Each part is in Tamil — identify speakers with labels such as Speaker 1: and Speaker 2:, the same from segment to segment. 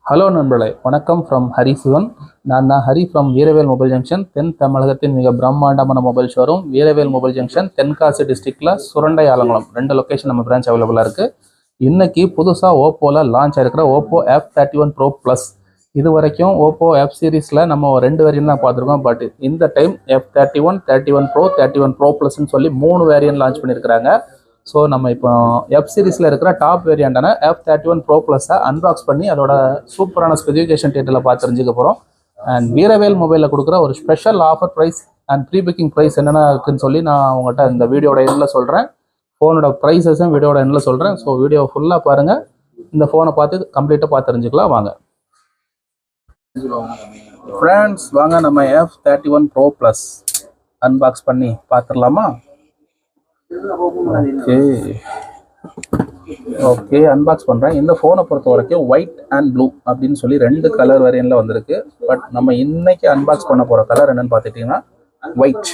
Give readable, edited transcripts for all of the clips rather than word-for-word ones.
Speaker 1: ஹலோ நண்பர்களே, வணக்கம் ஃப்ரம் ஹரி சிவன். நான் Hari from Veeravel mobile junction. தென் தமிழகத்தின் மிக பிரம்மாண்டமான mobile showroom Veeravel mobile junction, Tenkasi டிஸ்ட்ரிக்டில் சுரண்டை ஆலங்குளம் 2 லொக்கேஷன் நம்ம பிரான்ச் அவைலபிளாக இருக்குது. இன்னைக்கு புதுசாக ஓப்போவில் லான்ச் ஆகிருக்கிற ஓப்போ F31 Pro Plus. இது வரைக்கும் ஓப்போ எஃப் சீரீஸில் நம்ம 2 வேரியன்ட் தான் பார்த்துருக்கோம். பட் இந்த டைம் F31, 31 Pro, 31 Pro Plusன்னு சொல்லி 3 வேரியன்ட் லான்ச் பண்ணியிருக்கிறாங்க. ஸோ நம்ம இப்போ எஃப் சீரீஸில் இருக்கிற டாப் வேரியண்டான F31 Pro Plus-ஐ அன்பாக்ஸ் பண்ணி அதோட சூப்பரான ஸ்பெசிஃபிகேஷன் டீட்டெயிலில் பார்த்து தெரிஞ்சுக்க போகிறோம். அண்ட் வீரவேல் மொபைலில் கொடுக்குற ஒரு special offer price and pre booking price என்னென்ன இருக்குன்னு சொல்லி நான் உங்கள்கிட்ட இந்த வீடியோட எண்ணில் சொல்கிறேன். ஃபோனோட ப்ரைஸஸும் வீடியோட எண்ணில் சொல்கிறேன். ஸோ வீடியோ ஃபுல்லாக பாருங்கள். இந்த ஃபோனை பார்த்து கம்ப்ளீட்டாக பார்த்து தெரிஞ்சுக்கலாம். வாங்க ஃப்ரெண்ட்ஸ், வாங்க நம்ம F31 Pro Plus அன்பாக்ஸ் பண்ணி பார்த்துடலாமா? ஓகே, அன்பாக்ஸ் பண்ணுறேன். இந்த ஃபோனை பொறுத்த வரைக்கும் ஒயிட் அண்ட் ப்ளூ அப்படின்னு சொல்லி 2 கலர் வேரியன்ட்ல வந்திருக்கு. பட் நம்ம இன்னைக்கு அன்பாக்ஸ் பண்ண போகிற கலர் என்னன்னு பார்த்துட்டிங்கன்னா ஒயிட்,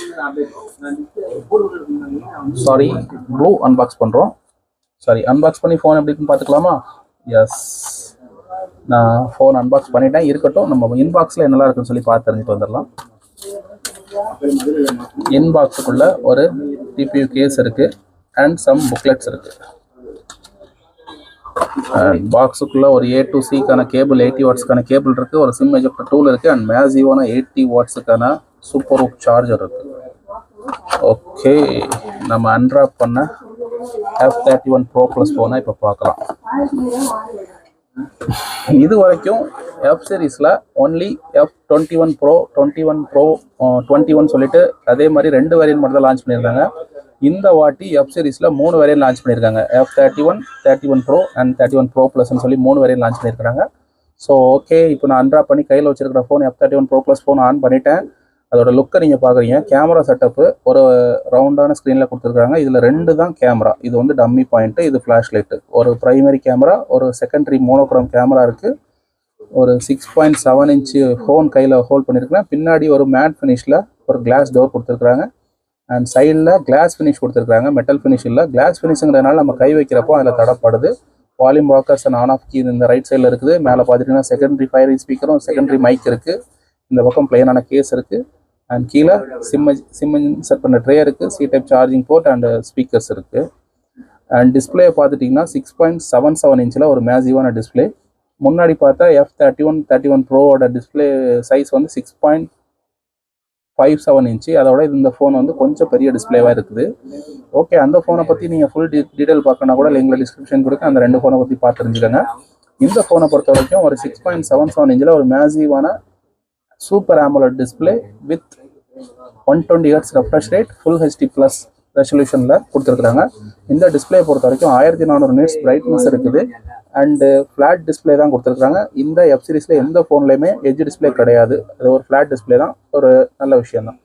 Speaker 1: சாரி ப்ளூ அன்பாக்ஸ் பண்ணுறோம். சாரி, அன்பாக்ஸ் பண்ணி ஃபோன் எப்படி இருக்குன்னு பார்த்துக்கலாமா? எஸ், நான் ஃபோன் அன்பாக்ஸ் பண்ணிட்டேன். இருக்கட்டும், நம்ம இன்பாக்ஸில் என்னெல்லாம் இருக்குன்னு சொல்லி பார்த்து தெரிஞ்சுட்டு வந்துடலாம். இன்பாக்ஸுக்குள்ள ஒரு டிபியூ கேஸ் இருக்கு அண்ட் சம் புக்லெட்ஸ் இருக்கு. பாக்ஸுக்குள்ள ஒரு A to C கான கேபிள் 80 வாட்ஸ்க்கான கேபிள் இருக்கு. ஒரு சிம் எஜெக்டர் டூல் இருக்கு அண்ட் மேசிவான 80 வாட்ஸுக்கான சூப்பர் ஹூப் சார்ஜர் இருக்கு. ஓகே, நம்ம அன்ராப் பண்ண F31 Pro Plus போனா இப்போ பார்க்கலாம். இது வரைக்கும் எஃப் சீரீஸில் ஒன்லி F21 Pro, 21 Pro, 21 சொல்லிட்டு அதே மாதிரி 2 வேரியன்ட் மட்டும் தான் லான்ச் பண்ணியிருக்காங்க. இந்த வாட்டி எஃப் சீரீஸில் 3 வேரியன்ட் லான்ச் பண்ணியிருக்காங்க. F31, 31 Pro அண்ட் 31 Pro Plusன்னு சொல்லி 3 வேரியன்ட் லான்ச் பண்ணியிருக்காங்க. ஸோ ஓகே, இப்போ நான் அன்ட்ராப் பண்ணி கையில் வச்சிருக்கிற phone F31 Pro Plus phone on பண்ணிட்டேன். அதோட லுக்கை நீங்கள் பார்க்குறீங்க. கேமரா செட்டப்பு ஒரு ரவுண்டான ஸ்க்ரீனில் கொடுத்துருக்காங்க. இதில் 2 தான் கேமரா. இது வந்து டம்மி பாயிண்ட்டு, இது ஃப்ளாஷ் லைட்டு. ஒரு ப்ரைமரி கேமரா, ஒரு செகண்டரி மோனோக்ரோம் கேமரா இருக்குது. ஒரு 6.7 இன்ச்சு ஃபோன் கையில் ஹோல்ட் பண்ணியிருக்கிறேன். பின்னாடி ஒரு மேட் ஃபினிஷில் ஒரு கிளாஸ் டோர் கொடுத்துருக்குறாங்க அண்ட் சைடில் கிளாஸ் ஃபினிஷ் கொடுத்துருக்காங்க. மெட்டல் ஃபினிஷ் இல்லை, கிளாஸ் ஃபினிஷுங்கிறதுனால நம்ம கை வைக்கிறப்போ அதில் தடப்படுது. Volume rockers and on off key இந்த ரைட் சைடில் இருக்குது. மேலே பார்த்துட்டிங்கன்னா செகண்டரி ஃபயர் ஸ்பீக்கரும் செகண்டரி மைக் இருக்குது. இந்த பக்கம் பிளைனான கேஸ் இருக்குது அண்ட் கீழே சிம் இன்சர்ட் பண்ண ட்ரே இருக்குது. C type charging port and speakers இருக்குது. அண்ட் டிஸ்பிளே பார்த்துட்டிங்கன்னா 6.77 இன்ச்சில் ஒரு மேசிவான டிஸ்பிளே. முன்னாடி பார்த்தா F31, 31 ப்ரோவோட டிஸ்பிளே சைஸ் வந்து 6.57 இன்ச்சு. அதோட இந்த ஃபோன் வந்து கொஞ்சம் பெரிய டிஸ்பிளேவாக இருக்குது. ஓகே, அந்த ஃபோனை பற்றி நீங்கள் ஃபுல் டீட்டெயில் பார்க்கணும் கூட லிங்கில் டிஸ்கிரிப்ஷன் கொடுக்க அந்த 2 ஃபோனை பற்றி பார்த்து தெரிஞ்சுக்கோங்க. இந்த ஃபோனை பொறுத்த வரைக்கும் ஒரு 6.77 இன்ச்சில் ஒரு மேசிவான super AMOLED display with 120 Hz refresh rate, full HD plus ரெசல்யூஷனில் கொடுத்துருக்குறாங்க. இந்த டிஸ்பிளே பொறுத்த வரைக்கும் 1400 nits பிரைட்னஸ் இருக்குது அண்டு ஃப்ளாட் டிஸ்பிளே தான் கொடுத்துருக்காங்க. இந்த எஃப் சீரீஸில் எந்த ஃபோன்லையுமே எட்ஜ் டிஸ்பிளே கிடையாது. அது ஒரு ஃப்ளாட் டிஸ்பிளே தான், ஒரு நல்ல விஷயம் தான்.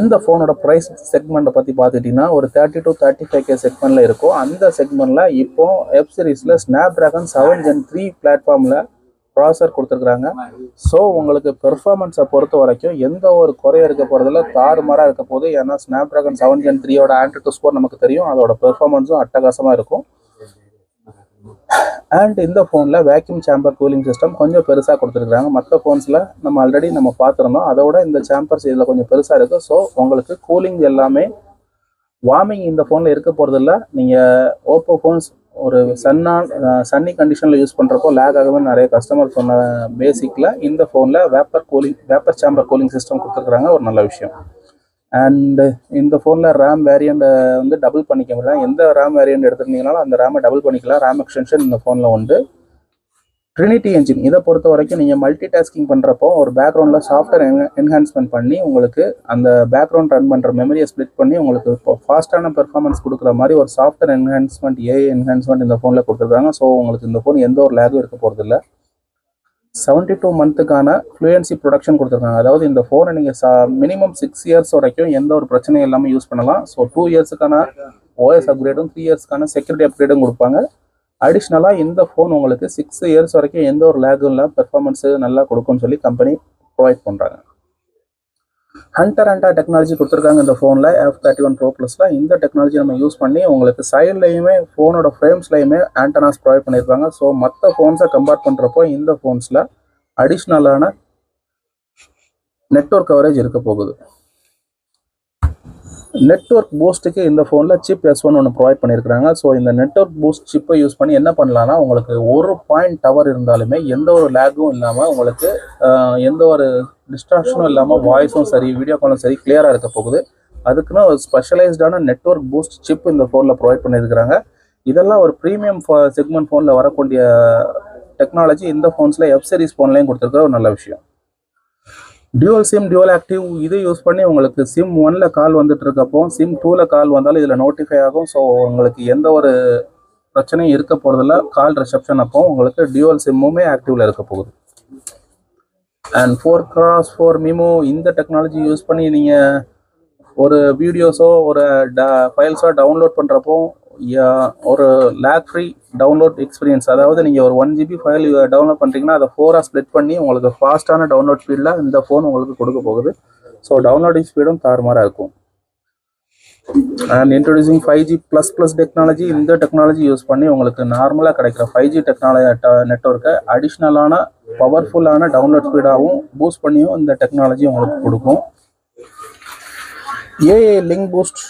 Speaker 1: இந்த ஃபோனோட ப்ரைஸ் செக்மெண்ட்டை பற்றி பார்த்துட்டிங்கன்னா ஒரு 30 to 35K செக்மெண்ட்டில் இருக்கும். அந்த செக்மெண்ட்டில் இப்போ எஃப் சீரீஸில் Snapdragon 7 Gen 3 பிளாட்ஃபார்மில் ப்ராசர் கொடுத்துருக்குறாங்க. ஸோ உங்களுக்கு பெர்ஃபார்மன்ஸை பொறுத்த வரைக்கும் எந்த ஒரு குறைய இருக்க போகிறதுல தாறுமாறாக இருக்க போகுது. ஏன்னா Snapdragon 7 Gen 3யோட AnTuTu ஸ்கோர் நமக்கு தெரியும். அதோட பெர்ஃபார்மன்ஸும் அட்டகாசமாக இருக்கும். அண்ட் இந்த ஃபோனில் வேக்யூம் சேம்பர் கூலிங் சிஸ்டம் கொஞ்சம் பெருசாக கொடுத்துருக்குறாங்க. மற்ற ஃபோன்ஸில் நம்ம ஆல்ரெடி பார்த்துருந்தோம். அதோட இந்த சேம்பர்ஸ் இதில் கொஞ்சம் பெருசாக இருக்குது. ஸோ உங்களுக்கு கூலிங் எல்லாமே வார்மிங் இந்த ஃபோனில் இருக்க போகிறதில்ல. நீங்கள் ஓப்போ ஃபோன்ஸ் ஒரு சன்னி கண்டிஷனில் யூஸ் பண்ணுறப்போ லேக் ஆகுதுன்னு நிறைய கஸ்டமர் சொன்ன பேசிக்கில் இந்த ஃபோனில் வேப்பர் சேம்பர் கூலிங் சிஸ்டம் கொடுத்துருக்குறாங்க. ஒரு நல்ல விஷயம். அண்டு இந்த ஃபோனில் ரேம் வேரியண்ட் வந்து டபுள் பண்ணிக்க முடியாது. எந்த ரேம் வேரியண்ட் எடுத்துருந்தீங்கனாலும் அந்த ரேமை டபுள் பண்ணிக்கலாம். ரேம் எக்ஸ்டென்ஷன் இந்த ஃபோனில் உண்டு. ட்ரினிட்டி என்ஜின் இதை பொறுத்த வரைக்கும் நீங்கள் மல்டி டாஸ்கிங் பண்ணுறப்போ ஒரு பேக்ரவுண்டில் சாஃப்ட்வேர் என்ஹான்ஸ்மெண்ட் பண்ணி உங்களுக்கு அந்த பேக்ரவுண்ட் ரன் பண்ணுற மெமரியை ஸ்ப்ளிட் பண்ணி உங்களுக்கு இப்போ ஃபாஸ்ட்டான பெர்ஃபார்மன்ஸ் கொடுக்குற மாதிரி ஒரு சாஃப்ட்வேர் என்ஹான்ஸ்மெண்ட், ஏஐ என்ஹான்ஸ்மெண்ட் இந்த ஃபோனில் கொடுத்துருக்காங்க. ஸோ உங்களுக்கு இந்த ஃபோன் எந்த ஒரு லேகும் இருக்க போகிறதில்ல. 72 மந்த்துக்கான ஃப்ளூயன்சி ப்ரொடக்ஷன் கொடுத்துருக்காங்க. அதாவது இந்த ஃபோனை நீங்கள் மினிமம் 6 இயர்ஸ் வரைக்கும் எந்த ஒரு பிரச்சனையும் இல்லாமல் யூஸ் பண்ணலாம். ஸோ 2 இயர்ஸுக்கான ஓஎஸ் அப்கிரேடும் 3 இயர்ஸ்க்கான செக்யூரிட்டி அப்கிரேடும் கொடுப்பாங்க. அடிஷ்னலாக இந்த ஃபோன் உங்களுக்கு 6 இயர்ஸ் வரைக்கும் எந்த ஒரு லேகும் இல்லை, பெர்ஃபார்மன்ஸு நல்லா கொடுக்கும்னு சொல்லி கம்பெனி ப்ரொவைட் பண்ணுறாங்க. ஹண்டர் டெக்னாலஜி கொடுத்துருக்காங்க இந்த ஃபோனில் F31 Pro Plusல. இந்த டெக்னாலஜி நம்ம யூஸ் பண்ணி உங்களுக்கு சைட்லையுமே ஃபோனோட ஃப்ரேம்ஸ்லையுமே ஆண்டனாஸ் ப்ரொவைட் பண்ணியிருப்பாங்க. ஸோ மற்ற ஃபோன்ஸை கம்பேர் பண்ணுறப்போ இந்த ஃபோன்ஸில் அடிஷ்னலான நெட்வொர்க் கவரேஜ் இருக்க போகுது. நெட்வொர்க் பூஸ்ட்டுக்கு இந்த ஃபோனில் சிப் S1 ஒன்று ப்ரொவைட் பண்ணியிருக்கிறாங்க. ஸோ இந்த நெட்வொர்க் பூஸ்ட் சிப்பை யூஸ் பண்ணி என்ன பண்ணலான்னா, உங்களுக்கு ஒரு பாயிண்ட் டவர் இருந்தாலுமே எந்த ஒரு லேகும் இல்லாமல் உங்களுக்கு எந்த ஒரு டிஸ்ட்ராக்ஷனும் இல்லாமல் வாய்ஸும் சரி வீடியோ காலும் சரி கிளியராக இருக்க போகுது. அதுக்குன்னு ஒரு ஸ்பெஷலைஸ்டான நெட்வொர்க் பூஸ்ட் சிப் இந்த ஃபோனில் ப்ரொவைட் பண்ணியிருக்கிறாங்க. இதெல்லாம் ஒரு ப்ரீமியம் செக்மெண்ட் ஃபோனில் வரக்கூடிய டெக்னாலஜி இந்த ஃபோன்ஸில் F series ஃபோன்லேயும் கொடுத்துருக்க ஒரு நல்ல விஷயம். டியூவல் சிம் டியூவல் ஆக்டிவ் இது யூஸ் பண்ணி உங்களுக்கு சிம் 1ல் கால் வந்துட்டு இருக்கப்போ சிம் 2ல் கால் வந்தாலும் இதில் நோட்டிஃபை ஆகும். ஸோ உங்களுக்கு எந்த ஒரு பிரச்சனையும் இருக்க போகிறதில்ல. கால் ரிசப்ஷன் அப்போ உங்களுக்கு டியூவல் சிம்முமே ஆக்டிவில் இருக்க போகுது. அண்ட் 4x4 மிமோ இந்த டெக்னாலஜி யூஸ் பண்ணி நீங்கள் ஒரு வீடியோஸோ ஒரு ஃபைல்ஸோ டவுன்லோட் பண்ணுறப்போ ஒரு லேக் ஃப்ரீ டவுன்லோட் எக்ஸ்பீரியன்ஸ். அதாவது நீங்கள் ஒரு 1 GB ஃபைல் டவுன்லோட் பண்ணுறீங்கன்னா அதை 4ஆக ஸ்ப்ளிட் பண்ணி உங்களுக்கு ஃபாஸ்ட்டான டவுன்லோட் ஸ்பீடில் இந்த ஃபோன் உங்களுக்கு கொடுக்க போகுது. ஸோ டவுன்லோடிங் ஸ்பீடும் தாறுமாறாக இருக்கும். And introducing 5G++ technology. இந்த டெக்னாலஜி யூஸ் பண்ணி உங்களுக்கு நார்மலாக கிடைக்கிற 5G டெக்னாலஜி நெட்வொர்க்கை அடிஷ்னலான பவர்ஃபுல்லான டவுன்லோட் ஸ்பீடாகவும் பூஸ்ட் பண்ணியும் இந்த டெக்னாலஜி உங்களுக்கு கொடுக்கும். AI லிங்க் பூஸ்ட்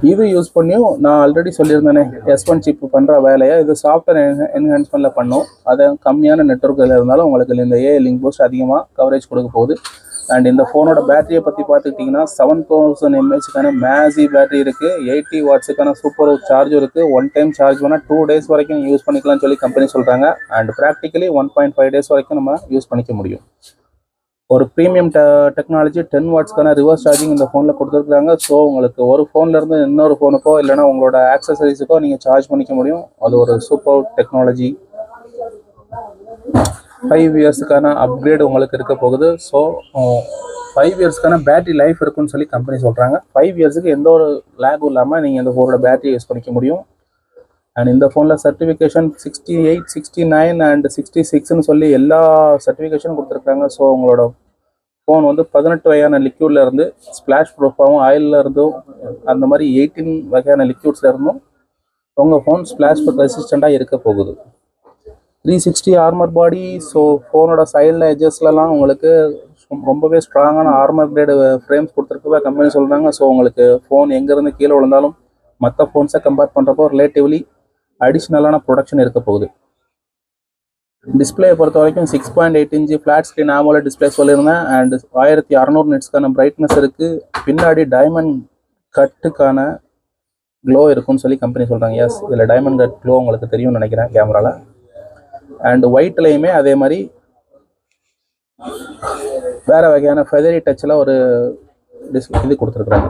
Speaker 1: இது யூஸ் பண்ணியும் நான் ஆல்ரெடி சொல்லியிருந்தேனே S1 சிப் பண்ணுற வேலையை இது சாஃப்ட்வேர் என்ஹான்ஸ்மெண்ட்டில் பண்ணும். அதை கம்மியான நெட்வொர்க்கில் இருந்தாலும் உங்களுக்கு இந்த AI லிங்க் பூஸ்ட் அதிகமாக கவரேஜ் கொடுக்க போகுது. அண்ட் இந்த ஃபோனோட பேட்டரியை பற்றி பார்த்துக்கிட்டிங்கன்னா 7000 mAhக்கான மேசி பேட்டரி இருக்குது. 80 வாட்ஸுக்கான சூப்பர் சார்ஜும் இருக்குது. 1 டைம் சார்ஜ் பண்ணால் 2 days வரைக்கும் யூஸ் பண்ணிக்கலாம்னு சொல்லி கம்பெனி சொல்கிறாங்க. அண்ட் ப்ராக்டிக்கலி 1.5 days வரைக்கும் நம்ம யூஸ் பண்ணிக்க முடியும். ஒரு ப்ரீமியம் டெக்னாலஜி 10 வாட்ஸ்க்கான ரிவர்ஸ் சார்ஜிங் இந்த ஃபோனில் கொடுத்துருக்குறாங்க. ஸோ உங்களுக்கு ஒரு ஃபோன்லேருந்து இன்னொரு ஃபோனுக்கோ இல்லைனா உங்களோட ஆக்சசரிஸுக்கோ நீங்கள் சார்ஜ் பண்ணிக்க முடியும். அது ஒரு சூப்பர் டெக்னாலஜி. 5 இயர்ஸுக்கான அப்கிரேட் உங்களுக்கு இருக்க போகுது. ஸோ 5 இயர்ஸ்க்கான பேட்டரி லைஃப் இருக்குன்னு சொல்லி கம்பெனி சொல்கிறாங்க. 5 இயர்ஸுக்கு எந்த ஒரு லேகும் இல்லாமல் நீங்கள் இந்த ஃபோனோட பேட்டரி யூஸ் பண்ணிக்க முடியும். அண்ட் இந்த ஃபோனில் சர்டிஃபிகேஷன் 68, 69 அண்ட் 66ன்னு சொல்லி எல்லா சர்டிஃபிகேஷனும் கொடுத்துருக்காங்க. ஸோ உங்களோட ஃபோன் வந்து 18 வகையான லிக்யூடில் இருந்து ஸ்ப்ளாஷ் ப்ரூஃபாகவும் ஆயிலில் இருந்தும் அந்த மாதிரி 18 வகையான லிக்யூட்ஸில் இருந்தும் உங்கள் ஃபோன் ஸ்ப்ளாஷ் ரெசிஸ்டண்ட்டாக இருக்க போகுது. 360 ஆர்மர் பாடி. ஸோ ஃபோனோட சைடில் எட்ஜஸ்லலாம் உங்களுக்கு ரொம்பவே ஸ்ட்ராங்கான ஆர்மர் கிரேடு ஃப்ரேம்ஸ் கொடுத்துருக்கவே கம்பெனி சொல்கிறாங்க. ஸோ உங்களுக்கு ஃபோன் எங்கேருந்து கீழே விழுந்தாலும் மற்ற ஃபோன்ஸை கம்பேர் பண்ணுறப்போ ரிலேட்டிவ்லி அடிஷ்னலான ப்ரொடக்ஷன் இருக்க போகுது. டிஸ்பிளே பொறுத்த வரைக்கும் 6.8 inch flat screen AMOLED display சொல்லியிருந்தேன். அண்ட் 1600 nitsக்கான பிரைட்னஸ் இருக்குது. பின்னாடி டைமண்ட் கட்டுக்கான க்ளோ இருக்குன்னு சொல்லி கம்பெனி சொல்கிறாங்க. எஸ், இதில் டைமண்ட் கட் க்ளோ உங்களுக்கு தெரியும்னு நினைக்கிறேன் கேமராவில். அண்ட் ஒயிட்லேயுமே அதே மாதிரி வேறு வகையான ஃபெதரி டச்சில் ஒரு இது கொடுத்துருக்குறாங்க,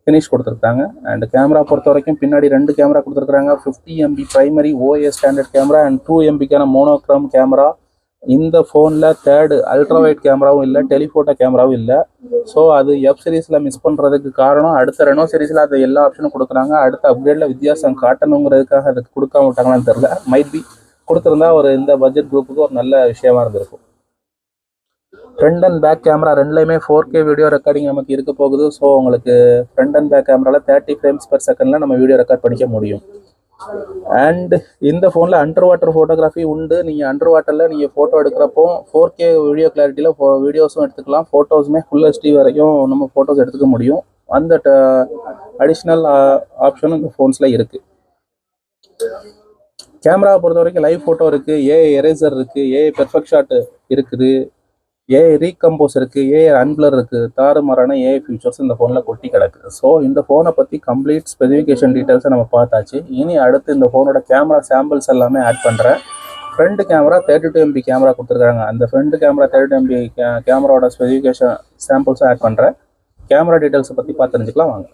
Speaker 1: ஃபினிஷ் கொடுத்துருக்காங்க. அண்ட் கேமரா பொறுத்த வரைக்கும் பின்னாடி 2 கேமரா கொடுத்துருக்காங்க. 50 MP primary OIS standard camera and 2 MBக்கான மோனோக்ரோம் கேமரா. இந்த ஃபோனில் 3rd அல்ட்ரா வைட் கேமராவும் இல்லை, டெலிஃபோட்டோ கேமராவும் இல்லை. ஸோ அது F சீரீஸில் மிஸ் பண்ணுறதுக்கு காரணம் அடுத்த ரெனோ சீரீஸில் அது எல்லா ஆப்ஷனும் கொடுக்குறாங்க. அடுத்த அப்கிரேடில் வித்தியாசம் காட்டணுங்கிறதுக்காக அதுக்கு கொடுக்காம விட்டாங்களான்னு தெரில. மைட் பி கொடுத்துருந்தா இந்த பட்ஜெட் குரூப்புக்கு ஒரு நல்ல விஷயமா இருந்திருக்கும். ஃப்ரண்ட் அண்ட் பேக் கேமரா ரெண்டுலையுமே 4K வீடியோ ரெக்கார்டிங் நமக்கு இருக்க போகுது. ஸோ உங்களுக்கு ஃப்ரண்ட் அண்ட் பேக் கேமராவில் 30 frames per second நம்ம வீடியோ ரெக்கார்ட் பண்ணிக்க முடியும். அண்ட் இந்த ஃபோனில் அண்டர் வாட்டர் ஃபோட்டோகிராஃபி உண்டு. நீங்கள் அண்டர் வாட்டரில் நீங்கள் ஃபோட்டோ எடுக்கிறப்போ 4K வீடியோ கிளாரிட்டியில் வீடியோஸும் எடுத்துக்கலாம், ஃபோட்டோஸுமே ஃபுல் HD வரைக்கும் நம்ம ஃபோட்டோஸ் எடுத்துக்க முடியும். அந்த அடிஷ்னல் ஆப்ஷனும் இந்த ஃபோன்ஸில் இருக்குது. கேமராவை பொறுத்த வரைக்கும் லைவ் ஃபோட்டோ இருக்குது, AI எரேசர் இருக்குது, AI பெர்ஃபெக்ட் ஷாட் இருக்குது, AI ரீகம்போஸ் இருக்குது, AI அன்பிளர் இருக்குது, தாறுமாறான AI ஃபியூச்சர்ஸ் இந்த ஃபோனில் கொட்டி கிடக்குது. ஸோ இந்த ஃபோனை பற்றி கம்ப்ளீட் ஸ்பெசிஃபிகேஷன் டீட்டெயில்ஸை நம்ம பார்த்தாச்சு. இனி அடுத்து இந்த ஃபோனோட கேமரா சாம்பிள்ஸ் எல்லாமே ஆட் பண்ணுறேன். ஃப்ரண்ட் கேமரா 32 MP கேமரா கொடுத்துருக்காங்க. அந்த ஃப்ரண்ட் கேமரா 32 MP கேமராவோட ஸ்பெசிஃபிகேஷன் சாம்பிள்ஸும் ஆட் பண்ணுறேன். கேமரா டீட்டெயில்ஸை பற்றி பார்த்து தெரிஞ்சுக்கலாம் வாங்க.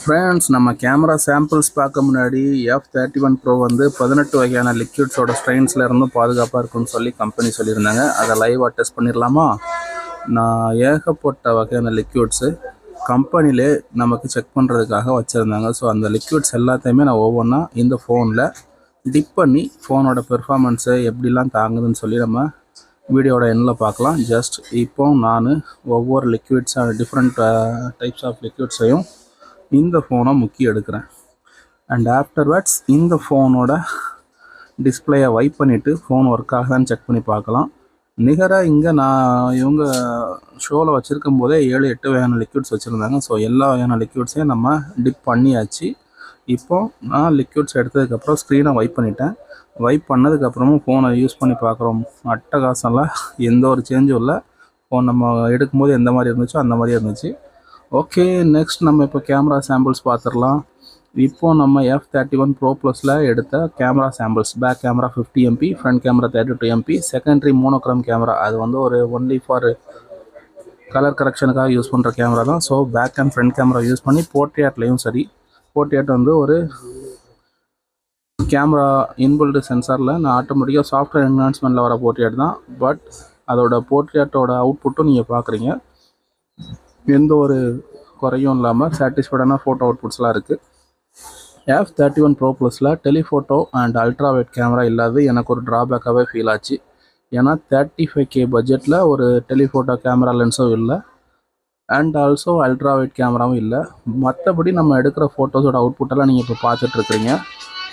Speaker 1: ஃப்ரெண்ட்ஸ், நம்ம கேமரா சாம்பிள்ஸ் பார்க்க முன்னாடி F31 Pro வந்து 18 வகையான லிக்யூட்ஸோட ஸ்ட்ரெயின்ஸில் இருந்தும் பாதுகாப்பாக இருக்குன்னு சொல்லி கம்பெனி சொல்லியிருந்தாங்க. அதை லைவாக டெஸ்ட் பண்ணிடலாமா? நான் ஏகப்பட்ட வகையான லிக்யூட்ஸு கம்பெனிலே நமக்கு செக் பண்ணுறதுக்காக வச்சுருந்தாங்க. ஸோ அந்த லிக்யூட்ஸ் எல்லாத்தையுமே நான் ஒவ்வொன்றா இந்த ஃபோனில் டிப் பண்ணி ஃபோனோட பெர்ஃபார்மன்ஸை எப்படிலாம் தாங்குதுன்னு சொல்லி நம்ம வீடியோட எண்ணில் பார்க்கலாம். ஜஸ்ட் இப்போ நான் ஒவ்வொரு லிக்விட்ஸாக டிஃப்ரெண்ட் டைப்ஸ் ஆஃப் லிக்விட்ஸையும் இந்த ஃபோனை முக்கி எடுக்கிறேன். அண்ட் ஆஃப்டர்வர்ட்ஸ் இந்த ஃபோனோட டிஸ்பிளேயை வைப் பண்ணிவிட்டு ஃபோன் ஒர்க் ஆகுதான்னு செக் பண்ணி பார்க்கலாம். நிகராக இங்கே நான் இவங்க ஷோவில் வச்சுருக்கும் போதே 7-8 வகையான லிக்விட்ஸ் வச்சுருந்தாங்க. ஸோ எல்லா வகையான லிக்விட்ஸையும் நம்ம டிப் பண்ணியாச்சு. இப்போ நான் லிக்விட்ஸ் எடுத்ததுக்கப்புறம் ஸ்க்ரீனை வைப் பண்ணிட்டேன். வைப் பண்ணதுக்கப்புறமும் ஃபோனை யூஸ் பண்ணி பார்க்குறோம். அட்டகாசம்லாம் எந்த ஒரு சேஞ்சும் இல்லை. ஃபோன் நம்ம எடுக்கும்போது எந்த மாதிரி இருந்துச்சோ அந்த மாதிரியே இருந்துச்சு. ஓகே, நெக்ஸ்ட் நம்ம இப்போ கேமரா சாம்பிள்ஸ் பார்த்துடலாம். இப்போது நம்ம F31 Pro Plusல எடுத்த camera samples. Back camera 50 MP, front camera 32 MP, secondary monochrome camera. அது வந்து ஒரு ஒன்லி ஃபார் கலர் கரெக்ஷனுக்காக யூஸ் பண்ணுற கேமரா தான். So back and front camera use பண்ணி போர்ட்ரேட்லேயும் சரி, போர்ட்ரேட் வந்து ஒரு கேமரா இன்பில்டு சென்சாரில் நான் ஆட்டோமேட்டிக்காக சாஃப்ட்வேர் என்ஹான்ஸ்மெண்ட்டில் வர போர்ட்ரேட் தான். பட் அதோட போர்ட்ரேட்டோட அவுட்புட்டும் நீங்கள் பார்க்குறீங்க. எந்த ஒரு குறையும் இல்லாமல் சாட்டிஸ்ஃபைடான ஃபோட்டோ அவுட்புட்ஸ்லாம் இருக்குது. F31 Pro Plusல telephoto and ultra wide camera இல்லாது எனக்கு ஒரு ட்ராபேக்காகவே ஃபீல் ஆச்சு. ஏன்னா 35K பட்ஜெட்டில் ஒரு டெலிஃபோட்டோ கேமரா லென்ஸும் இல்லை, அண்ட் ஆல்சோ அல்ட்ரா வைட் கேமராவும் இல்லை. மற்றபடி நம்ம எடுக்கிற ஃபோட்டோஸோட அவுட்புட்டெல்லாம் நீங்கள் இப்போ பார்த்துட்ருக்குறீங்க.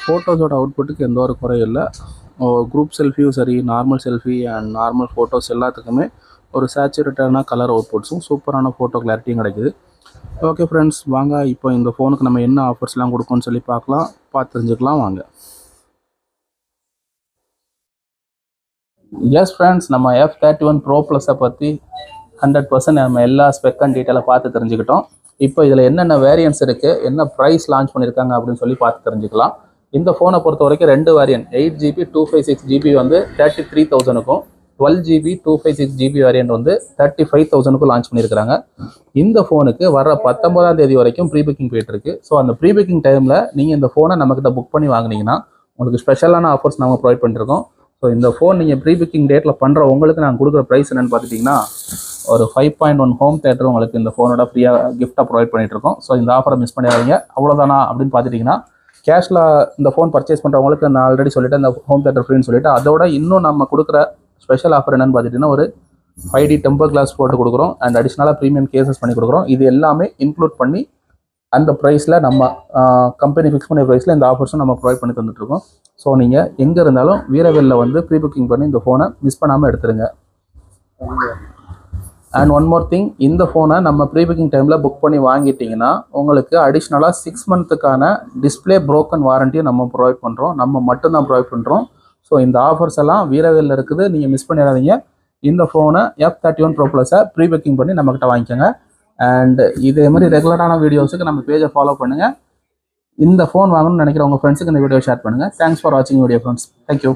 Speaker 1: ஃபோட்டோஸோட அவுட்புட்டுக்கு எந்த ஒரு குறையும் இல்லை. குரூப் செல்ஃபியும் சரி, normal selfie and normal photos எல்லாத்துக்குமே ஒரு சேச்சுரேட்டான கலர் அவுட்புட்ஸும் சூப்பரான ஃபோட்டோ கிளாரிட்டியும் கிடைக்குது. ஓகே ஃப்ரெண்ட்ஸ், வாங்க இப்போ இந்த ஃபோனுக்கு நம்ம என்ன ஆஃபர்ஸ்லாம் கொடுக்கோன்னு சொல்லி பார்த்து தெரிஞ்சுக்கலாம் வாங்க. எஸ் ஃப்ரெண்ட்ஸ், நம்ம F31 Pro Plusஸை பற்றி 100% நம்ம எல்லா ஸ்பெக் அண்ட் டீட்டெயிலை பார்த்து தெரிஞ்சுக்கிட்டோம். இப்போ இதில் என்னென்ன வேரியன்ட்ஸ் இருக்குது, என்ன ப்ரைஸ் லான்ச் பண்ணியிருக்காங்க அப்படின்னு சொல்லி பார்த்து தெரிஞ்சுக்கலாம். இந்த ஃபோனை பொறுத்த வரைக்கும் 2 வேரியன்ட், 8GB 256GB வந்து 33,000க்கும், 12GB 256GB வேரியன்ட் வந்து 35,000க்கும் லான்ச் பண்ணியிருக்காங்க. இந்த ஃபோனுக்கு வர 19ஆம் தேதி வரைக்கும் ப்ரீ புக்கிங் போயிட்டுருக்கு. ஸோ அந்த ப்ரீ புக்கிங் டைமில் நீங்கள் இந்த ஃபோனை நம்மக்கிட்ட புக் பண்ணி வாங்கினீங்கன்னா உங்களுக்கு ஸ்பெஷலான ஆஃபர்ஸ் நம்ம ப்ரொவைட் பண்ணியிருக்கோம். ஸோ இந்த ஃபோன் நீங்கள் ப்ரீ புக்கிங் டேட்டில் பண்ணுற உங்களுக்கு நாங்கள் கொடுக்குற ப்ரைஸ் என்னென்னு பார்த்துட்டிங்கன்னா ஒரு 5.1 ஹோம் தேட்டர் உங்களுக்கு இந்த ஃபோனோட ஃப்ரீயாக கிஃப்ட்டாக ப்ரொவைட் பண்ணிகிட்ருக்கோம். ஸோ இந்த ஆஃபரை மிஸ் பண்ணிடாதீங்க. அவ்வளோதானா அப்படின்னு பார்த்துட்டிங்கன்னா, கேஷில் இந்த ஃபோன் பர்ச்சேஸ் பண்ணுறவங்களுக்கு நான் ஆல்ரெடி சொல்லிவிட்டு இந்த ஹோம் தேட்டர் ஃப்ரீன்னு சொல்லிவிட்டு, அதோட இன்னும் நம்ம கொடுக்குற ஸ்பெஷல் ஆஃபர் என்னென்னு பார்த்துட்டிங்கன்னா ஒரு 5D டெம்பர் கிளாஸ் போட்டு கொடுக்குறோம் அண்ட் அடிஷ்னலாக ப்ரீமியம் கேசஸ் பண்ணி கொடுக்குறோம். இது எல்லாமே இன்க்ளூட் பண்ணி அந்த ப்ரைஸில் நம்ம கம்பெனி ஃபிக்ஸ் பண்ண ப்ரைஸில் இந்த ஆஃபர்ஸும் நம்ம ப்ரொவைட் பண்ணி தந்துட்டுருக்கோம். ஸோ நீங்கள் எங்கே இருந்தாலும் வீரவெல்லில் வந்து ப்ரீ புக்கிங் பண்ணி இந்த ஃபோனை மிஸ் பண்ணாமல் எடுத்துருங்க. அண்ட் ஒன் மோர் திங், இந்த ஃபோனை நம்ம ப்ரீ புக்கிங் டைமில் புக் பண்ணி வாங்கிட்டிங்கன்னா உங்களுக்கு அடிஷ்னலாக 6 மந்த்துக்கான டிஸ்பிளே ப்ரோக்கன் வாரண்டியும் நம்ம ப்ரொவைட் பண்ணுறோம். நம்ம மட்டும்தான் ப்ரொவைட் பண்ணுறோம். ஸோ இந்த ஆஃபர்ஸ் எல்லாம் வீரவெல்லில் இருக்குது, நீங்கள் மிஸ் பண்ணிடாதீங்க. இந்த ஃபோனை F31 Pro Plusஸை ப்ரீ புக்கிங் பண்ணி நம்மக்கிட்ட வாங்கிக்கோங்க. அண்ட் இதே மாதிரி ரெகுலரான வீடியோஸுக்கு நம்ம பேஜை ஃபாலோ பண்ணுங்கள். இந்த ஃபோன் வாங்கணும்னு நினைக்கிற உங்கள் ஃப்ரெண்ட்ஸுக்கு இந்த வீடியோ ஷேர் பண்ணுங்கள். தேங்க்ஸ் ஃபார் வாட்சிங் வீடியோ ஃப்ரெண்ட்ஸ். தேங்க்யூ.